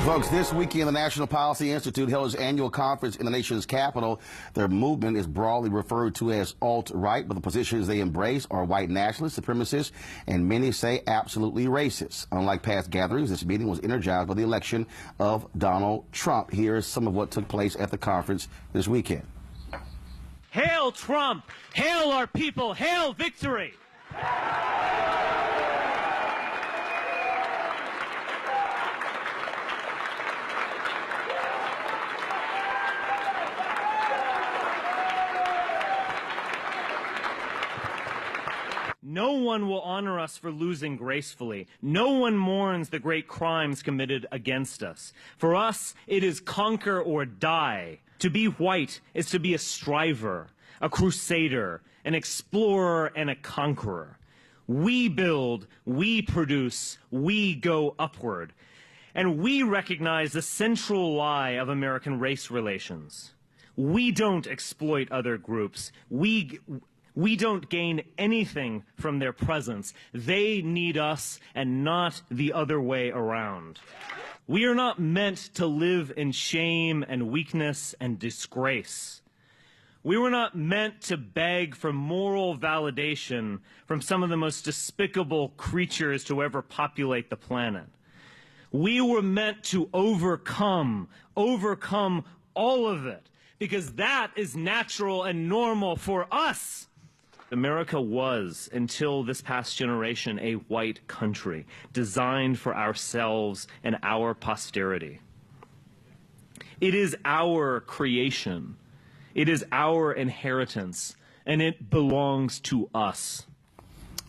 Folks, this weekend, the National Policy Institute held its annual conference in the nation's capital. Their movement is broadly referred to as alt-right, but the positions they embrace are white nationalist, supremacist, and many say absolutely racist. Unlike past gatherings, this meeting was energized by the election of Donald Trump. Here's some of what took place at the conference this weekend. Hail Trump! Hail our people! Hail victory! No one will honor us for losing gracefully. No one mourns the great crimes committed against us. For us, it is conquer or die. To be white is to be a striver, a crusader, an explorer, and a conqueror. We build, we produce, we go upward. And we recognize the central lie of American race relations. We don't exploit other groups. We don't gain anything from their presence. They need us and not the other way around. We are not meant to live in shame and weakness and disgrace. We were not meant to beg for moral validation from some of the most despicable creatures to ever populate the planet. We were meant to overcome all of it, because that is natural and normal for us. America was, until this past generation, a white country designed for ourselves and our posterity. It is our creation. It is our inheritance, and it belongs to us.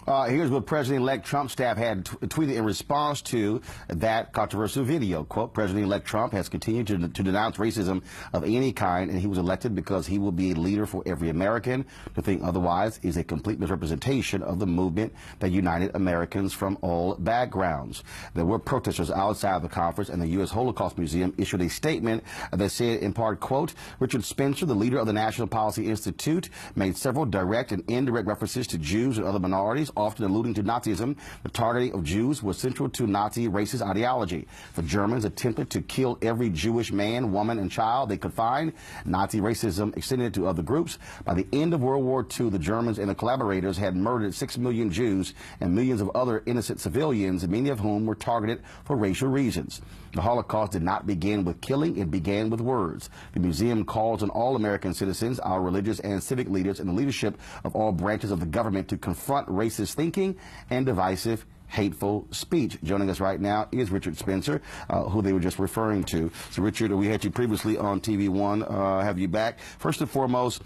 Here's what President-elect Trump's staff had tweeted in response to that controversial video. Quote, President-elect Trump has continued to denounce racism of any kind, and he was elected because he will be a leader for every American. To think otherwise is a complete misrepresentation of the movement that united Americans from all backgrounds. There were protesters outside the conference, and the U.S. Holocaust Museum issued a statement that said, in part, quote, Richard Spencer, the leader of the National Policy Institute, made several direct and indirect references to Jews and other minorities, often alluding to Nazism. The targeting of Jews was central to Nazi racist ideology. The Germans attempted to kill every Jewish man, woman, and child they could find. Nazi racism extended to other groups. By the end of World War II, the Germans and the collaborators had murdered 6 million Jews and millions of other innocent civilians, many of whom were targeted for racial reasons. The Holocaust did not begin with killing, it began with words. The museum calls on all American citizens, our religious and civic leaders, and the leadership of all branches of the government to confront racist thinking and divisive, hateful speech. Joining us right now is Richard Spencer, who they were just referring to. So, Richard, we had you previously on TV One. Have you back? First and foremost,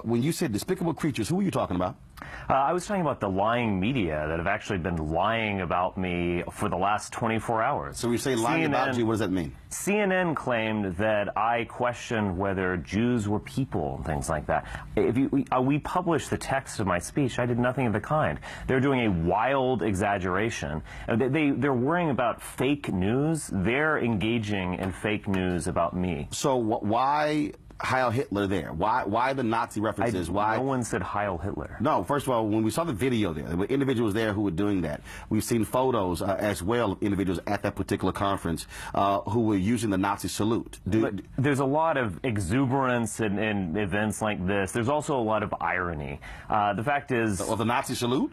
when you said despicable creatures, who were you talking about? I was talking about the lying media that have actually been lying about me for the last 24 hours. So we say lying about you, what does that mean? CNN claimed that I questioned whether Jews were people and things like that. We published the text of my speech. I did nothing of the kind. They're doing a wild exaggeration. They're worrying about fake news. They're engaging in fake news about me. So why Heil Hitler there? Why the Nazi references? Why? No one said Heil Hitler. No, first of all, when we saw the video there were individuals there who were doing that. We've seen photos as well of individuals at that particular conference who were using the Nazi salute. There's a lot of exuberance in events like this. There's also a lot of irony. The fact is... Of the Nazi salute?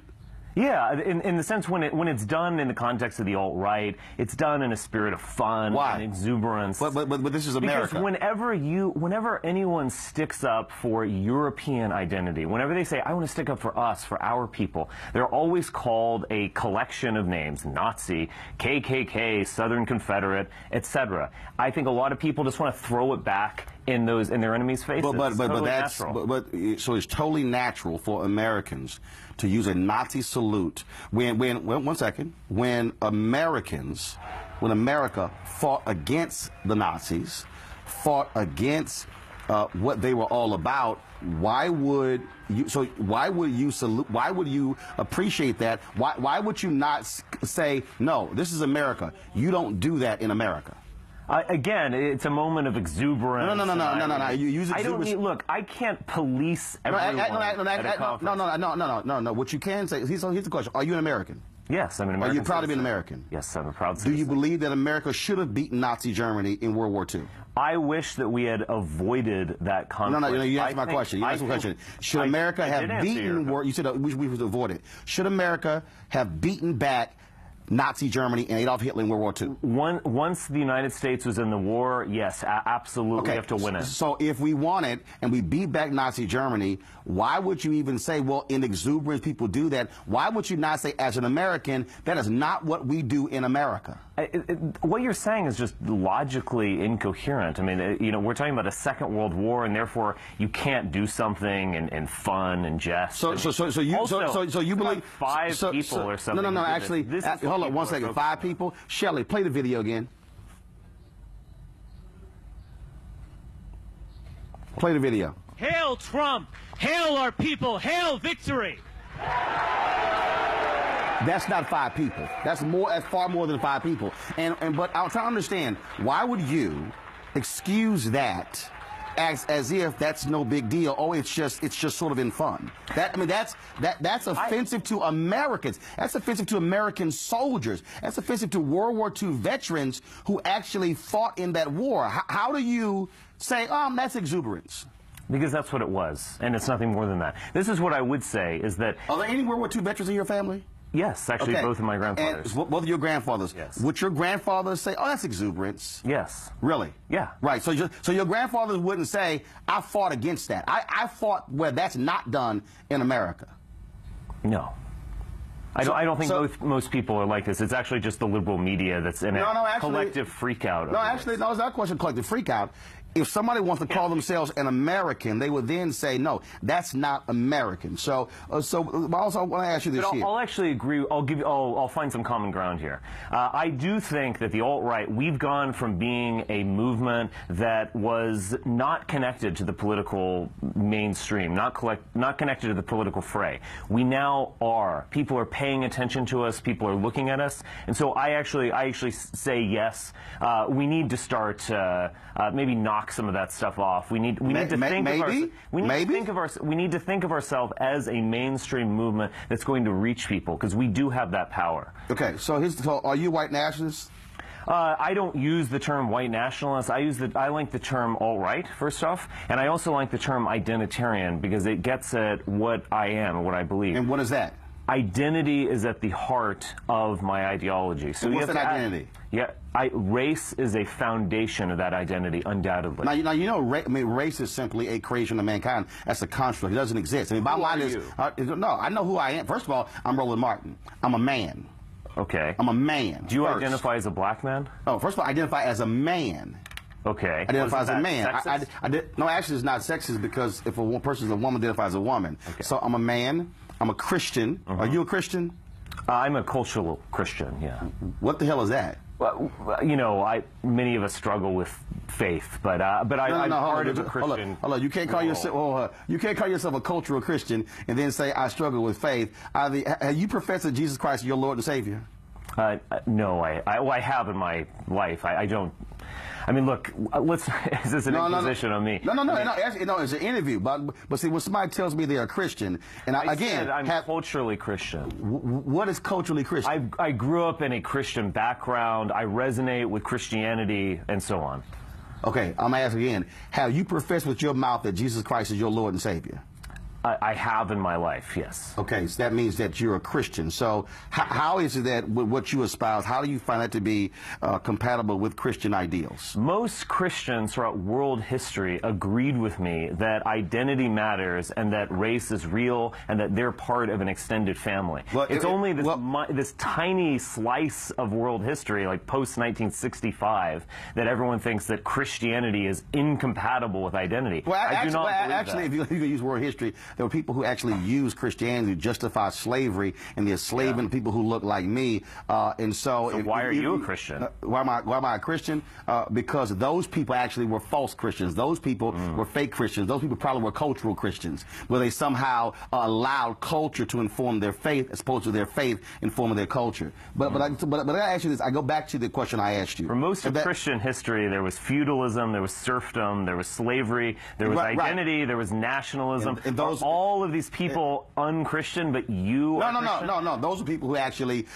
Yeah, in the sense when it's done in the context of the alt-right, it's done in a spirit of fun and exuberance. But this is America. Because whenever anyone sticks up for European identity, whenever they say, I want to stick up for us, for our people, they're always called a collection of names, Nazi, KKK, Southern Confederate, etc. I think a lot of people just want to throw it back in their enemies' faces. So it's totally natural for Americans to use a Nazi salute when America fought against the Nazis, fought against what they were all about. Why would you salute? Why would you appreciate that? Why would you not say, no, this is America? You don't do that in America. Again, it's a moment of exuberance. No. You use exuberance. I don't need, look, I can't police everyone at a conference. No. What you can say, here's the question. Are you an American? Yes, I'm an Are American. you proud to be an citizen. American? Yes, I'm a proud Do citizen. you believe that America should have beaten Nazi Germany in World War II? I wish that we had avoided that conflict. No, you answered my question. You answered my question. Should America have beaten? You said we should avoid it. Should America have beaten back Nazi Germany and Adolf Hitler in World War II? Once the United States was in the war, yes, absolutely, we have to win it. So if we won it and we beat back Nazi Germany, why would you even say, well, in exuberance, people do that? Why would you not say, as an American, that is not what we do in America? What you're saying is just logically incoherent. I mean, you know, we're talking about a Second World War, and therefore you can't do something in fun and jest. So you believe five people or something? No. Actually, hold on one second. 5 people. Shelley, play the video again. Play the video. Hail Trump! Hail our people! Hail victory! That's not 5 people. That's far more than 5 people. But I'm trying to understand, why would you excuse that as if that's no big deal? Oh, it's just sort of in fun. That's offensive to Americans. That's offensive to American soldiers. That's offensive to World War II veterans who actually fought in that war. How do you say, that's exuberance? Because that's what it was, and it's nothing more than that. This is what I would say, is that... Are there any World War II veterans in your family? Yes, actually, both of my grandfathers. And both of your grandfathers? Yes. Would your grandfathers say, oh, that's exuberance? Yes. Really? Yeah. Right. So your grandfathers wouldn't say, I fought against that. I fought where that's not done in America. No. I don't think most people are like this. It's actually just the liberal media that's in a collective freak out. No, actually, no, it's not a question of collective freak out. If somebody wants to call themselves an American, they would then say, no, that's not American. So also, I want to ask you this here. I'll actually agree. I'll find some common ground here. I do think that the alt-right, we've gone from being a movement that was not connected to the political mainstream, not connected to the political fray. We now are. People are paying attention to us. People are looking at us. And so I actually say yes. We need to start maybe knock some of that stuff off. We need to think of ourselves as a mainstream movement that's going to reach people, because we do have that power. Okay, so are you white nationalists? I don't use the term white nationalist. I like the term alt-right, first off, and I also like the term identitarian, because it gets at what I am and what I believe. And what is that? Identity is at the heart of my ideology. So what's that identity? Race is a foundation of that identity, undoubtedly. Now you know, race is simply a creation of mankind. That's a construct. It doesn't exist. I mean, Who are you? No, I know who I am. First of all, I'm Roland Martin. I'm a man. Okay. I'm a man. Do you identify as a black man? Oh, first of all, I identify as a man. Okay. Identify as a man. Sexist? No, actually, it's not sexist, because if a person is a woman, identifies as a woman. Okay. So I'm a man. I'm a Christian. Are you a Christian? I'm a cultural Christian, yeah. What the hell is that? Well, you know, many of us struggle with faith, but I'm part of a Christian. Hold on. You can't call yourself. You can't call yourself a cultural Christian and then say I struggle with faith. Have you professed that Jesus Christ is your Lord and Savior? No, I have in my life. I don't. I mean, look. Is this an imposition on me? No. It's an interview. But see, when somebody tells me they're a Christian, and I'm culturally Christian. What is culturally Christian? I grew up in a Christian background. I resonate with Christianity, and so on. Okay, I'm asking again. Have you professed with your mouth that Jesus Christ is your Lord and Savior? I have in my life, yes. Okay, so that means that you're a Christian. So how is it that what you espouse, how do you find that to be compatible with Christian ideals? Most Christians throughout world history agreed with me that identity matters and that race is real and that they're part of an extended family. Well, it's only this tiny slice of world history, like post-1965, that everyone thinks that Christianity is incompatible with identity. Well, I do not believe actually, that. if you use world history, there were people who actually used Christianity to justify slavery and the enslavement of people who look like me. So why are you a Christian? Why am I a Christian? Because those people actually were false Christians. Those people were fake Christians. Those people probably were cultural Christians, where they somehow allowed culture to inform their faith as opposed to their faith informing their culture. But I ask you this. I go back to the question I asked you. For most of Christian history, there was feudalism, there was serfdom, there was slavery, there was identity, there was nationalism. And those all of these people unchristian, but you are Christian? No. Those are people who actually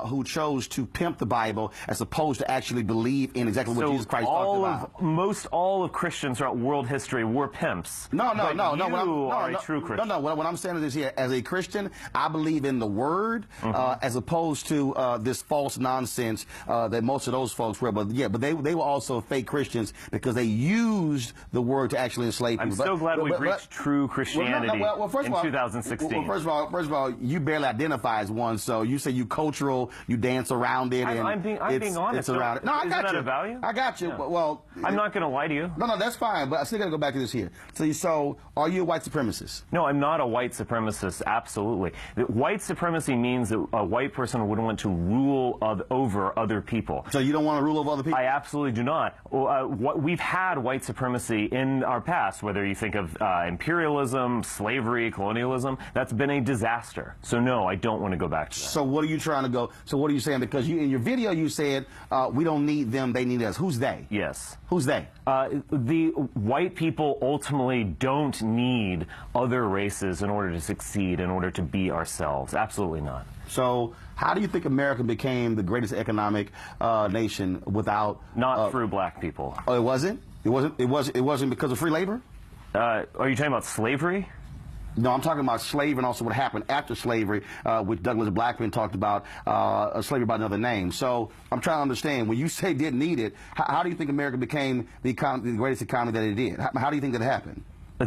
who chose to pimp the Bible as opposed to actually believe in exactly what Jesus Christ talked about. Most all of Christians throughout world history were pimps. No. You are a true Christian. No. What I'm saying is here, as a Christian, I believe in the Word as opposed to this false nonsense that most of those folks were. But they were also fake Christians because they used the Word to actually enslave people. I'm so glad we've reached true Christianity in 2016. First of all, you barely identify as one, so you say you cultural, you dance around it. I'm being honest. It's around it. No, I got you. Isn't that a value? I got you. Yeah. Well, I'm not going to lie to you. No, that's fine. But I still got to go back to this here. So, are you a white supremacist? No, I'm not a white supremacist. Absolutely, white supremacy means that a white person would want to rule over other people. So you don't want to rule over other people? I absolutely do not. We've had white supremacy in our past, whether you think of imperialism, slavery, colonialism. That's been a disaster. So no, I don't want to go back to that. So what are you trying to go? So what are you saying? Because in your video you said we don't need them, they need us. Who's they? Yes. Who's they? The white people ultimately don't need other races in order to succeed, in order to be ourselves. Absolutely not. So how do you think America became the greatest economic nation without? Not through black people. Oh, it wasn't? It wasn't because of free labor? Are you talking about slavery? No, I'm talking about slavery and also what happened after slavery, which Douglas Blackmun talked about, slavery by another name. So I'm trying to understand, when you say didn't need it, how do you think America became the greatest economy that it did? How do you think that happened?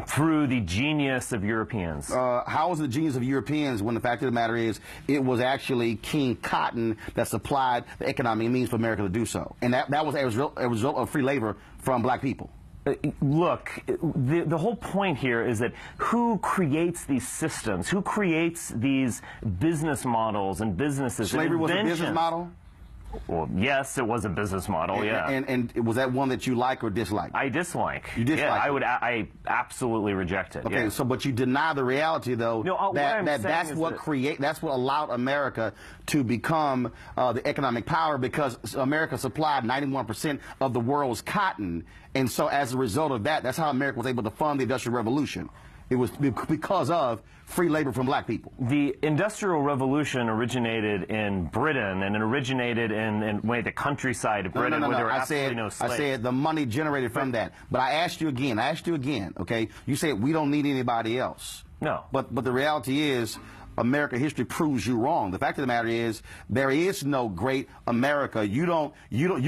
Through the genius of Europeans. How was it the genius of Europeans when the fact of the matter is it was actually King Cotton that supplied the economic means for America to do so? And that was a result of free labor from black people. Look, the whole point here is that who creates these systems? Who creates these business models and businesses? Slavery was a business model? Well, yes, it was a business model, yeah. And was that one that you like or dislike? I dislike. You dislike? Yeah, I absolutely reject it. Okay, yeah. so but you deny the reality, though, that's what allowed America to become the economic power, because America supplied 91% of the world's cotton, and so as a result of that, that's how America was able to fund the Industrial Revolution. It was because of free labor from black people. The Industrial Revolution originated in Britain, and it originated in the countryside of Britain, where there were absolutely no slaves. I said the money generated from that. But I asked you again, okay? You said we don't need anybody else. No. But the reality is, American history proves you wrong. The fact of the matter is, there is no great America. You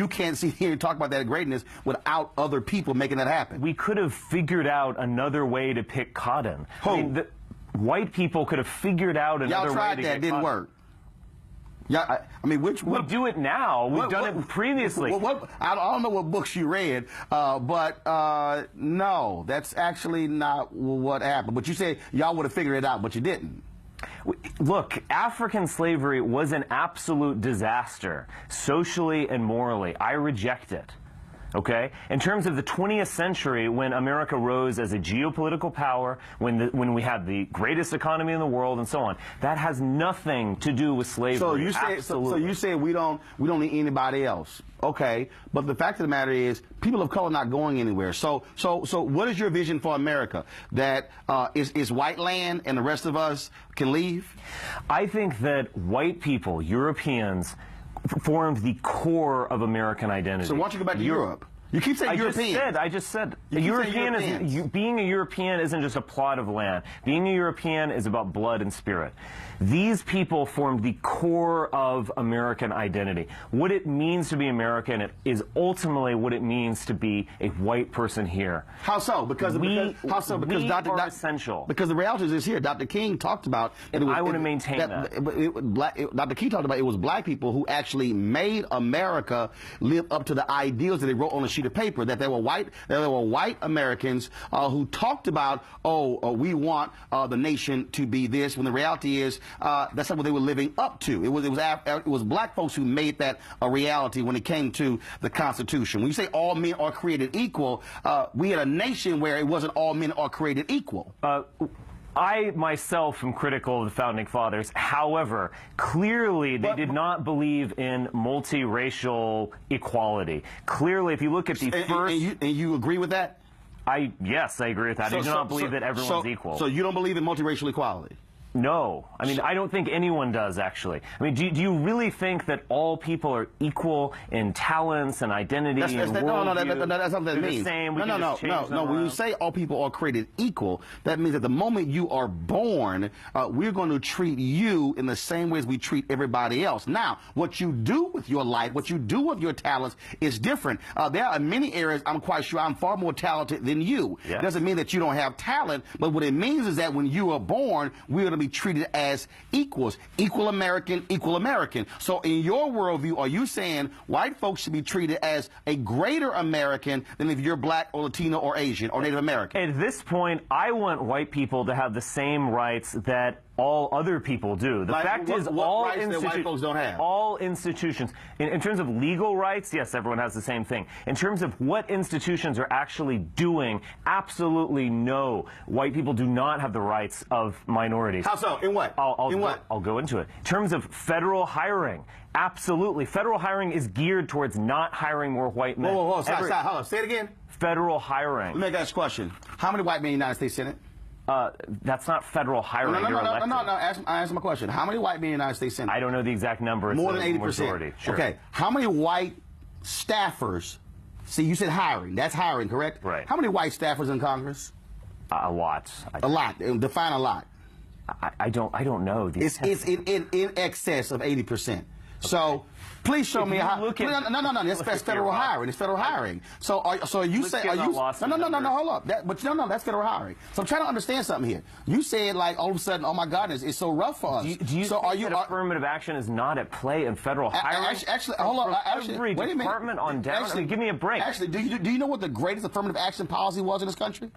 can't sit here and talk about that greatness without other people making that happen. We could have figured out another way to pick cotton. Who? I mean, white people could have figured out another way to get cotton. Y'all tried that, it didn't work. Yeah, I mean, we do it now. We've done it previously. I don't know what books you read, but no, that's actually not what happened. But you said y'all would have figured it out, but you didn't. Look, African slavery was an absolute disaster, socially and morally. I reject it. Okay? In terms of the 20th century, when America rose as a geopolitical power, when we had the greatest economy in the world, and so on, that has nothing to do with slavery. So you say we don't need anybody else. Okay, but the fact of the matter is, people of color are not going anywhere. So what is your vision for America? That is white land and the rest of us can leave? I think that white people, Europeans, formed the core of American identity. So why don't you go back to Europe? You keep saying European. I just said being a European isn't just a plot of land. Being a European is about blood and spirit. These people formed the core of American identity. What it means to be American is ultimately what it means to be a white person here. How so? Because we are essential. Because the reality is here. Dr. King talked about. And I want to maintain that. Dr. King talked about it was black people who actually made America live up to the ideals that they wrote on a sheet of paper. That there were white Americans who talked about, we want the nation to be this. When the reality is, that's not what they were living up to. It was black folks who made that a reality when it came to the Constitution. When you say all men are created equal, we had a nation where it wasn't all men are created equal. I myself am critical of the Founding Fathers. However, clearly they did not believe in multiracial equality. Clearly, if you look at the first... And you agree with that? Yes, I agree with that. I do not believe that everyone's equal. So you don't believe in multiracial equality? No. I mean, I don't think anyone does, actually. I mean, do you really think that all people are equal in talents and identity and worldview? No, that's not what that means. No. When you say all people are created equal, that means that the moment you are born, we're going to treat you in the same way as we treat everybody else. Now, what you do with your life, what you do with your talents is different. There are many areas I'm quite sure I'm far more talented than you. Yes. Doesn't mean that you don't have talent, but what it means is that when you are born, we're going to be treated as equals, equal American. So in your worldview, are you saying white folks should be treated as a greater American than if you're black or Latino or Asian or Native American? At this point, I want white people to have the same rights that all other people do. The fact is, all rights that white folks don't have? All institutions, in terms of legal rights, yes, everyone has the same thing. In terms of what institutions are actually doing, absolutely no. White people do not have the rights of minorities. How so? In what? I'll go into it. In terms of federal hiring, absolutely. Federal hiring is geared towards not hiring more white men. Whoa, stop. Hold on. Say it again. Federal hiring. Let me ask you a question. How many white men in the United States Senate? That's not federal hiring. No. Answer my question. How many white men in the United States Senate? I don't know the exact number. More than 80%. Majority. Sure. Okay. How many white staffers? See, you said hiring. That's hiring, correct? Right. How many white staffers in Congress? A lot. A lot. Define a lot. I don't know. It's in excess of 80%. So please show me how. No. That's federal hiring. It's federal hiring. So are you saying? No. Hold up. That's federal hiring. So I'm trying to understand something here. You said like all of a sudden, oh my goodness, it's so rough for us. Do you think that affirmative action is not at play in federal hiring? Actually, hold on. Every department on down. Actually, give me a break. Actually, do you know what the greatest affirmative action policy was in this country?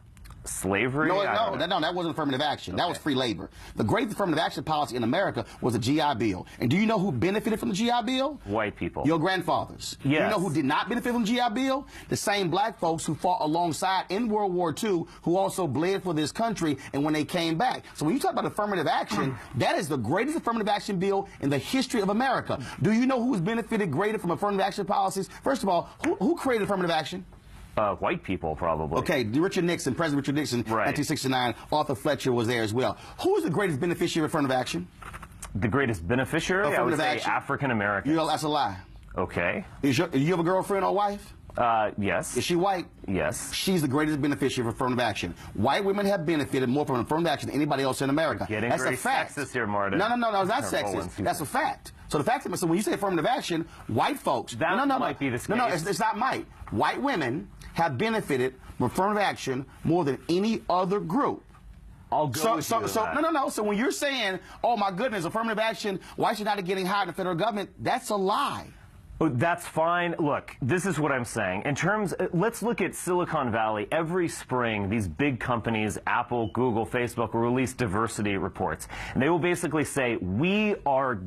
Slavery? No, that wasn't affirmative action. That was free labor. The great affirmative action policy in America was the GI Bill. And do you know who benefited from the GI Bill? White people. Your grandfathers. Yes. You know who did not benefit from the GI Bill? The same black folks who fought alongside in World War II, who also bled for this country, and when they came back. So when you talk about affirmative action, that is the greatest affirmative action bill in the history of America. Do you know who has benefited greater from affirmative action policies? First of all, who created affirmative action? White people, probably. Okay, President Richard Nixon, right. 1969. Arthur Fletcher was there as well. Who is the greatest beneficiary of affirmative action? The greatest beneficiary? I would say African American. That's a lie. Okay. Do you have a girlfriend or wife? Yes. Is she white? Yes. She's the greatest beneficiary of affirmative action. White women have benefited more from affirmative action than anybody else in America. That's a fact. Sexist here, Martin. No, it's not sexist. That's a fact. So the fact that when you say affirmative action, white folks. Might be the case. No, it's not might. White women have benefited from affirmative action more than any other group. I'll go with you on that. No. So when you're saying, oh my goodness, affirmative action, why should not getting hired in the federal government? That's a lie. That's fine. Look, this is what I'm saying. Let's look at Silicon Valley. Every spring, these big companies, Apple, Google, Facebook, will release diversity reports. And they will basically say, we are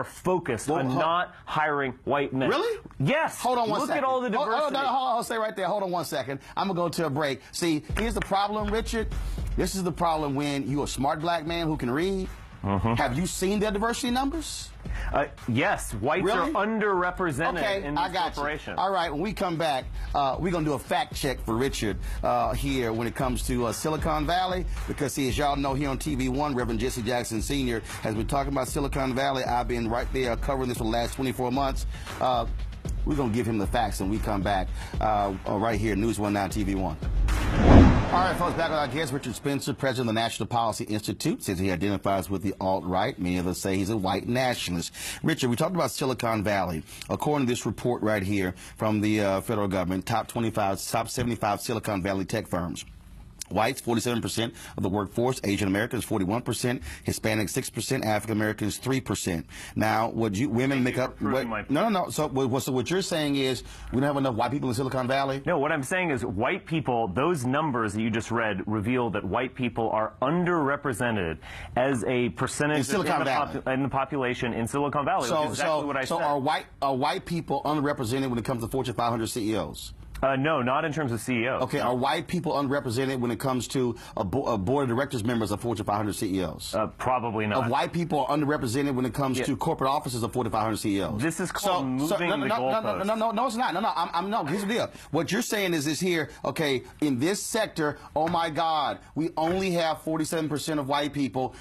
focused on not hiring white men. Really? Yes. Hold on one second. Look at all the diversity. I'll stay right there. Hold on one second. I'm going to go to a break. See, here's the problem, Richard. This is the problem when you're a smart black man who can read. Have you seen their diversity numbers? Yes, whites are underrepresented in these corporations. All right, when we come back, we're going to do a fact check for Richard here when it comes to Silicon Valley, because, see, as y'all know, here on TV1, Reverend Jesse Jackson Sr. has been talking about Silicon Valley. I've been right there covering this for the last 24 months. We're going to give him the facts when we come back right here, News 1 Now, TV1. All right, folks, back with our guest, Richard Spencer, president of the National Policy Institute, says he identifies with the alt-right. Many of us say he's a white nationalist. Richard, we talked about Silicon Valley. According to this report right here from the federal government, top 75 Silicon Valley tech firms. Whites, 47% of the workforce. Asian Americans, 41%. Hispanics, 6%. African Americans, 3%. Now, women make up? No. So what you're saying is we don't have enough white people in Silicon Valley? No, what I'm saying is white people, those numbers that you just read reveal that white people are underrepresented as a percentage in the population in Silicon Valley. Which is exactly what I said. So are white people underrepresented when it comes to Fortune 500 CEOs? No, not in terms of CEOs. Okay, are white people unrepresented when it comes to a board of directors members of Fortune 500 CEOs? Probably not. Of white people are underrepresented when it comes to corporate offices of Fortune 500 CEOs. This is called moving the goalposts. No, it's not. No, here's the deal. What you're saying is this here, okay, in this sector, oh my God, we only have 47% of white people.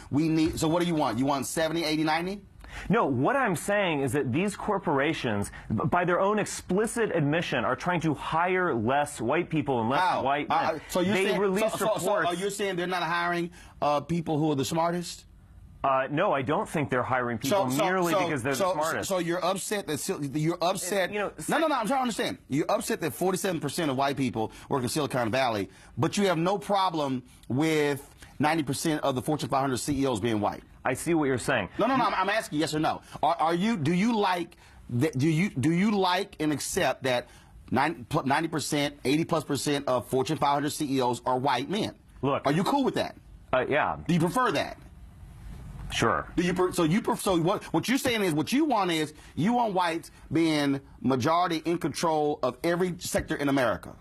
So what do you want? You want 70, 80, 90? No, what I'm saying is that these corporations, by their own explicit admission, are trying to hire less white people and less white men. So you're they saying, release reports. So you're saying they're not hiring people who are the smartest? No, I don't think they're hiring people merely because they're the smartest. So you're upset that you're upset. No, I'm trying to understand. You're upset that 47% of white people work in Silicon Valley, but you have no problem with 90% of the Fortune 500 CEOs being white. I see what you're saying. No, I'm asking yes or no. Do you like and accept that 90%, 80+% of Fortune 500 CEOs are white men? Look, are you cool with that? Yeah. Do you prefer that? Sure. So what you're saying is what you want whites being majority in control of every sector in America.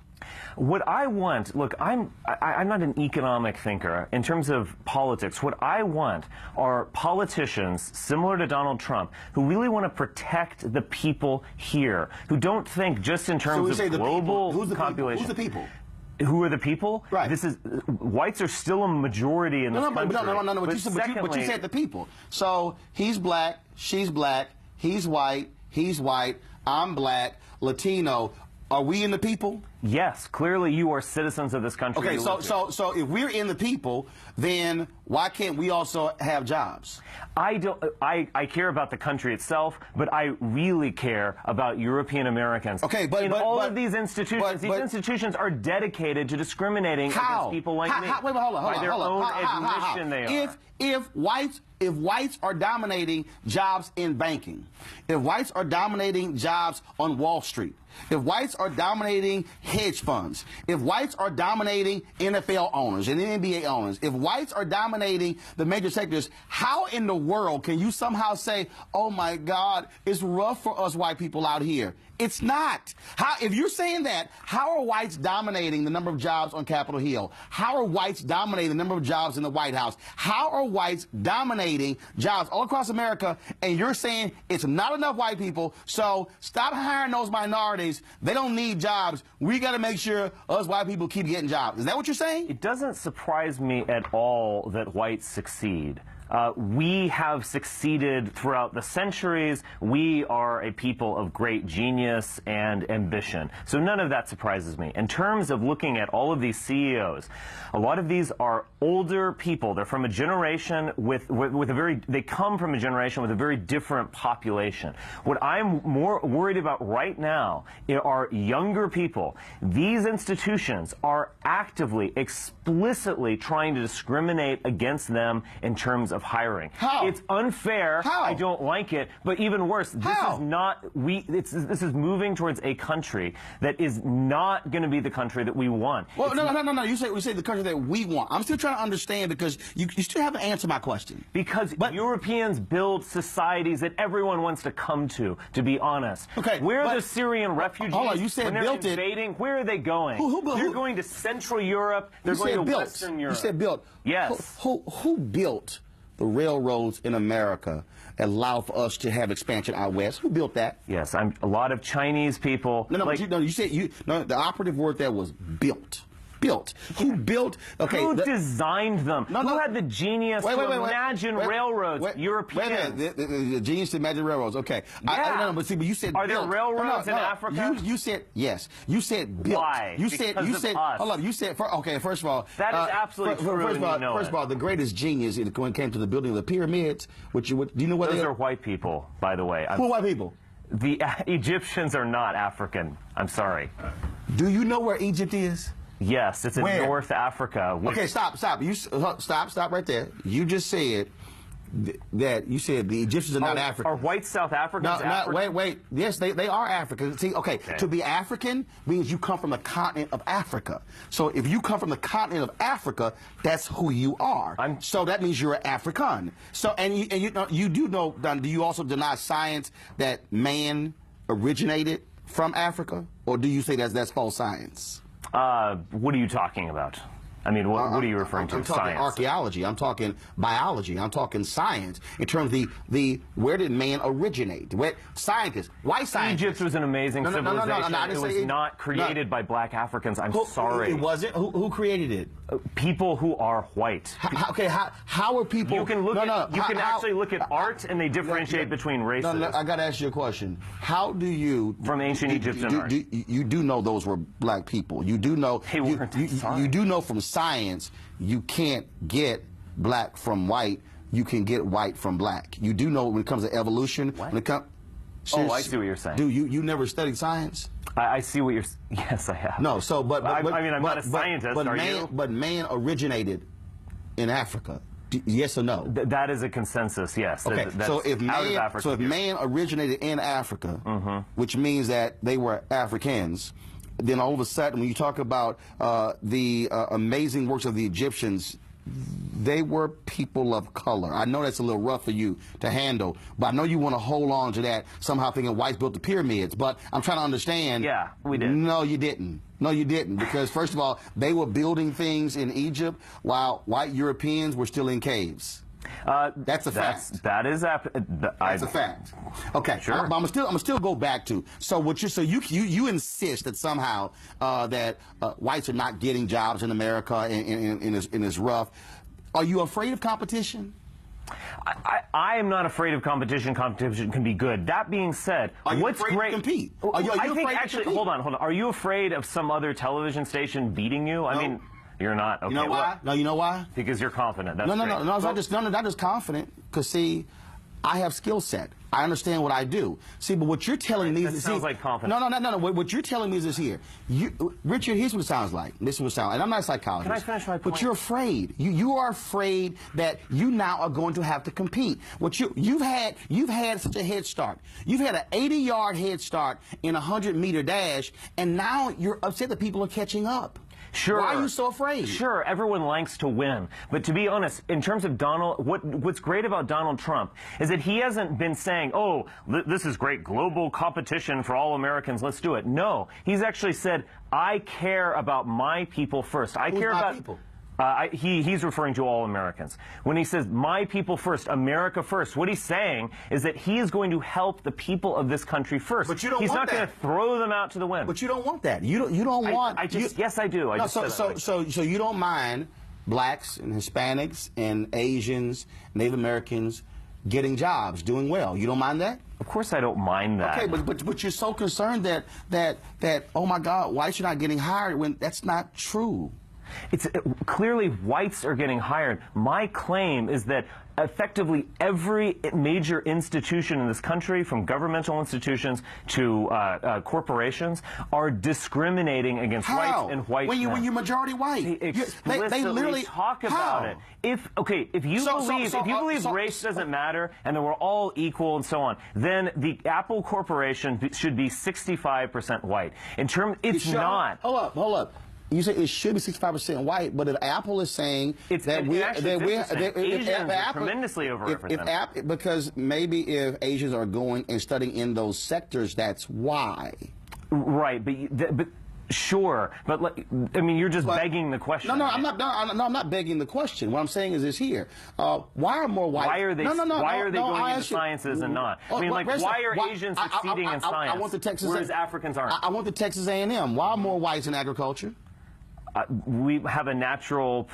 What I want, look, I'm not an economic thinker in terms of politics. What I want are politicians similar to Donald Trump who really want to protect the people here, who don't think just in terms of global population. Who's the people? Who are the people? Right. Whites are still a majority in this country. No. But you said the people. So he's black, she's black, he's white, I'm black, Latino. Are we in the people? Yes, clearly you are citizens of this country. Okay, so if we're in the people, then why can't we also have jobs? I care about the country itself, but I really care about European Americans. Okay, but all of these institutions, these institutions are dedicated to discriminating against people like me. Wait, hold on. By their own admission, they are. If whites are dominating jobs in banking, if whites are dominating jobs on Wall Street, if whites are dominating hedge funds, if whites are dominating NFL owners and NBA owners, if whites are dominating the major sectors, how in the world can you somehow say, oh my God, it's rough for us white people out here? It's not. If you're saying that, how are whites dominating the number of jobs on Capitol Hill? How are whites dominating the number of jobs in the White House? How are whites dominating jobs all across America? And you're saying it's not enough white people, so stop hiring those minorities. They don't need jobs. We got to make sure us white people keep getting jobs. Is that what you're saying? It doesn't surprise me at all that whites succeed. We have succeeded throughout the centuries. We are a people of great genius and ambition. So none of that surprises me. In terms of looking at all of these CEOs, a lot of these are older people. They're from a generation they come from a generation with a very different population. What I'm more worried about right now are younger people. These institutions are actively, explicitly trying to discriminate against them in terms of hiring. How? It's unfair. How? I don't like it. But even worse, this is not this is moving towards a country that is not going to be the country that we want. Well, no. You say the country that we want. I'm still trying to understand because you still haven't answered my question. Because Europeans build societies that everyone wants to come to be honest. Okay. Where are the Syrian refugees? Hold on, you said when they're built invading, where are they going? They're going to Central Europe. They're going to Western Europe. You said built. Yes. Who built the railroads in America that allow for us to have expansion out west? Who built that? Yes, a lot of Chinese people. You said the operative word there was built. Built. Who built? Okay. Who designed them? Who had the genius to imagine railroads? Europeans. The genius to imagine railroads. Okay. Yeah. But you said are built. there railroads in Africa? You said yes. You said built. Why? You said hold on. You said okay. First of all, that is absolutely true. First of all, the greatest genius when it came to the building of the pyramids. Do you know what those are? White people, by the way. Who are white people? The Egyptians are not African. I'm sorry. Do you know where Egypt is? Yes, it's in North Africa. Okay, stop. Stop right there. You just said that the Egyptians are not African. Are white South Africans African? Wait. Yes, they are African. See, okay, to be African means you come from the continent of Africa. So if you come from the continent of Africa, that's who you are. So that means you're an African. So you do know, do you also deny science that man originated from Africa, or do you say that's false science? What are you talking about? I mean, what are you referring to? I'm talking Science. archaeology. I'm talking biology. I'm talking science. In terms of the where did man originate? Where scientists, white scientists. Egypt was an amazing civilization. I didn't It was say not created by black Africans. I'm sorry. It wasn't. Who created it? People who are white. How are people? You can look you can actually look at art, and they differentiate between races. No, I got to ask you a question. How do you From ancient Egyptian art. You do know those were black people. You do know. They weren't. You do know from science you can't get black from white. You can get white from black. You do know when it comes to evolution. What? When it comes. Oh, I see what you're saying. Do you never studied science? I see what you're. Yes, I have. No, so but I mean, I'm not a scientist. But are man, you? but man originated in Africa. Yes or no? That is a consensus. Yes. Okay. That's So if out of man, Africa. so if man originated in Africa, which means that they were Africans, then all of a sudden, when you talk about the amazing works of the Egyptians, they were people of color. I know that's a little rough for you to handle, but I know you want to hold on to that, somehow thinking whites built the pyramids. But I'm trying to understand. Yeah, we did. No, you didn't. No, you didn't. Because, first of all, they were building things in Egypt while white Europeans were still in caves. That's a fact. That's a fact. Okay, Sure. But I'm still go back to you insist that somehow that whites are not getting jobs in America in this rough. Are you afraid of competition? I am not afraid of competition. Competition can be good. That being said, Are you what's afraid great? to compete? Are you I think afraid to actually, compete? hold on. Are you afraid of some other television station beating you? I mean, you're not. Okay, You know why? No, you know why? Because you're confident. That's No, great. it's not just confident. Because see, I have skill set. I understand what I do. See, but what you're telling me is sounds like confidence. No. What you're telling me is this here. Richard, here's what it sounds like. This is what it sounds like. And I'm not a psychologist. Can I finish my point? But you're afraid. You are afraid that you now are going to have to compete. You've had such a head start. You've had an 80-yard head start in a 100-meter dash, and now you're upset that people are catching up. Sure. Why are you so afraid? Sure, everyone likes to win. But to be honest, in terms of what's great about Donald Trump is that he hasn't been saying, oh, this is great global competition for all Americans, let's do it. No, he's actually said, I care about my people first. I care about people? He's referring to all Americans. When he says, my people first, America first, what he's saying is that he is going to help the people of this country first. But you don't He's want not going that. to throw them out to the wind. But you don't want that. You don't want. Yes, I do. So you don't mind blacks and Hispanics and Asians, Native Americans getting jobs, doing well. You don't mind that? Of course, I don't mind that. Okay, but you're so concerned that oh my God, whites are not getting hired when that's not true. It's clearly whites are getting hired. My claim is that effectively every major institution in this country, from governmental institutions to corporations, are discriminating against whites and white men. When you're majority white, They explicitly literally talk about it. If you believe race doesn't matter and that we're all equal and so on, then the Apple Corporation should be 65% white. It's not. Hold up. You say it should be 65% white, but if Apple is saying Asians are tremendously overrepresented. Because maybe if Asians are going and studying in those sectors, that's why. Right, but sure, but I mean, you're just begging the question. No, I'm not begging the question. What I'm saying is this here: why are more white? Why are they? Why are they going into sciences and not? I mean, why are Asians succeeding in science? I want the Texas, whereas Africans aren't. I want the Texas A&M. Why are more whites in agriculture? We have a natural,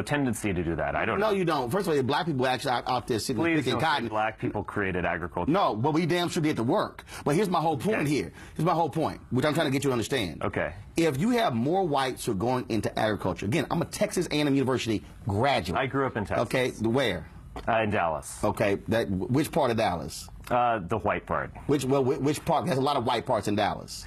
tendency to do that. I don't know. No, you don't. First of all, black people actually out there sitting picking cotton. Black people created agriculture. No, but we damn sure did the work. But here's my whole point here. Here's my whole point, which I'm trying to get you to understand. Okay. If you have more whites who are going into agriculture, again, I'm a Texas A&M University graduate. I grew up in Texas. Okay, where? In Dallas. Okay, which part of Dallas? The white part. Which part? There's a lot of white parts in Dallas.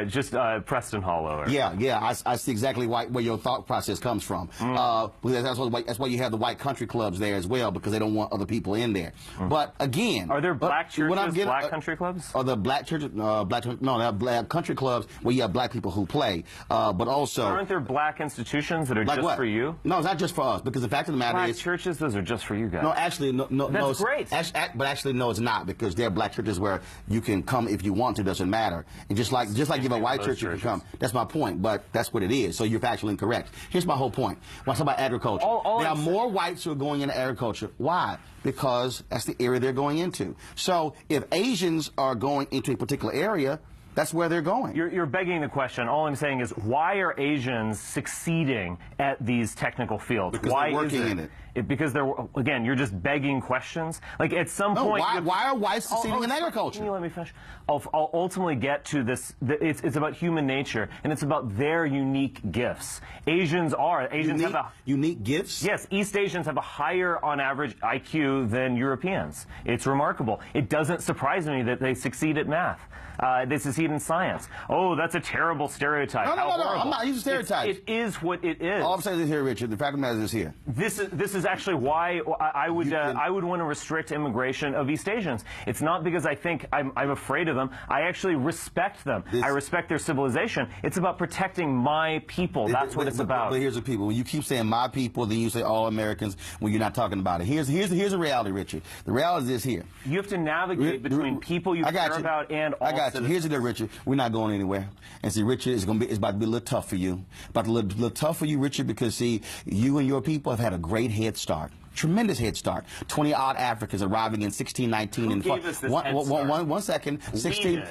Just Preston Hollow. Yeah. I see exactly where your thought process comes from. Because that's why you have the white country clubs there as well, because they don't want other people in there. But again, are there black churches, black country clubs? Are the black churches? No, they have black country clubs where you have black people who play. But also, aren't there black institutions that are just for you? No, it's not just for us. Because the fact of the matter is, churches, those are just for you guys. No, actually, no. That's great. But actually, no, it's not. because there are black churches where you can come if you want to, doesn't matter. And just like you have a white church, you can come. That's my point, but that's what it is. So you're factually incorrect. Here's my whole point. When I talk about agriculture, there are more whites who are going into agriculture. Why? Because that's the area they're going into. So if Asians are going into a particular area, that's where they're going. You're begging the question. All I'm saying is, why are Asians succeeding at these technical fields? Because why they're working is in it. Because they're, again, you're just begging questions. Like, at some point... Why are whites succeeding in agriculture? Can you let me finish? I'll ultimately get to this. It's about human nature, and it's about their unique gifts. Asians have a... Unique gifts? Yes, East Asians have a higher, on average, IQ than Europeans. It's remarkable. It doesn't surprise me that they succeed at math. They succeed in science. Oh, that's a terrible stereotype. No, I'm not using stereotypes. It is what it is. All I'm saying is here, Richard, the fact of the matter is here. This is actually why I would want to restrict immigration of East Asians. It's not because I think I'm afraid of them. I actually respect them. I respect their civilization. It's about protecting my people. That's what it's about. But here's the people. When you keep saying my people, then you say all Americans when you're not talking about it. Here's the reality, Richard. The reality is this here. You have to navigate between people you care about and all citizens. Here's the deal, Richard. We're not going anywhere. And see, Richard, it's about to be a little tough for you. About a little tough for you, Richard, because see, you and your people have had a great head start. Tremendous head start. 20-odd Africans arriving in 1619. Who gave us this head start? One second. 16.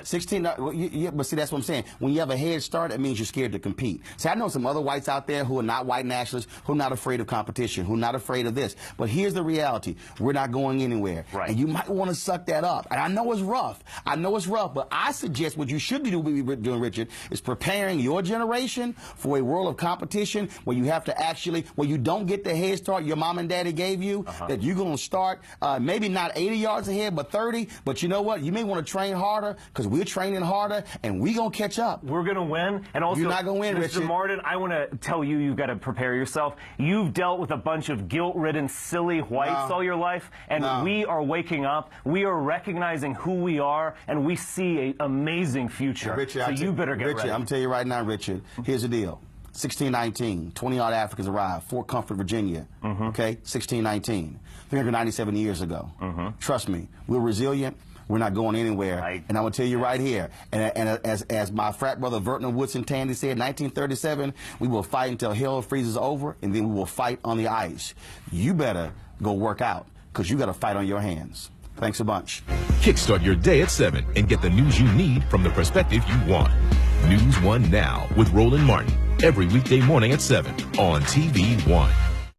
But see, that's what I'm saying. When you have a head start, it means you're scared to compete. See, I know some other whites out there who are not white nationalists, who are not afraid of competition, who are not afraid of this. But here's the reality. We're not going anywhere. Right. And you might want to suck that up. And I know it's rough. But I suggest what you should be doing, Richard, is preparing your generation for a world of competition where you have to actually, where you don't get the head start your mom and daddy gave you, that you're going to start maybe not 80 yards ahead, but 30. But you know what? You may want to train harder because we're training harder, and we're going to catch up. We're going to win. And also, you're not going to win, Mr. Richard. Martin, I want to tell you, you've got to prepare yourself. You've dealt with a bunch of guilt-ridden, silly whites all your life, and we are waking up. We are recognizing who we are, and we see an amazing future. Richard, so you better get ready. I'm telling you right now, Richard, here's the deal. 1619, 20-odd Africans arrived, Fort Comfort, Virginia, okay, 1619, 397 years ago. Trust me, we're resilient. We're not going anywhere. And I'm going to tell you right here, and as my frat brother Vertner Woodson Tandy said, 1937, we will fight until hell freezes over, and then we will fight on the ice. You better go work out, because you got to fight on your hands. Thanks a bunch. Kickstart your day at 7 and get the news you need from the perspective you want. News 1 Now with Roland Martin. Every weekday morning at 7 on TV 1.